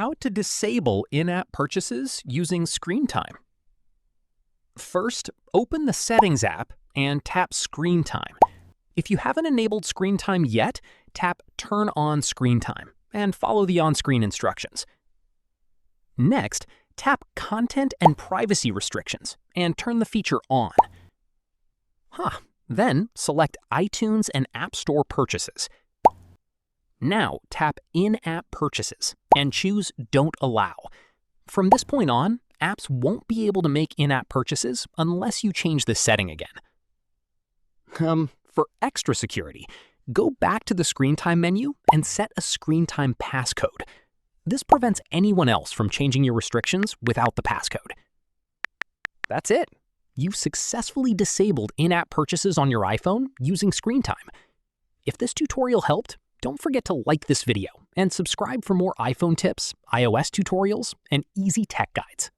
How to disable in-app purchases using screen time. First, open the Settings app and tap Screen Time. If you haven't enabled screen time yet, tap Turn on Screen Time and follow the on-screen instructions. Next, tap Content and Privacy Restrictions and turn the feature on. Then select iTunes and App Store purchases. Now tap In-App Purchases and choose Don't Allow. From this point on, apps won't be able to make in-app purchases unless you change this setting again. For extra security, go back to the Screen Time menu and set a Screen Time passcode. This prevents anyone else from changing your restrictions without the passcode. That's it. You've successfully disabled in-app purchases on your iPhone using Screen Time. If this tutorial helped, don't forget to like this video and subscribe for more iPhone tips, iOS tutorials, and easy tech guides.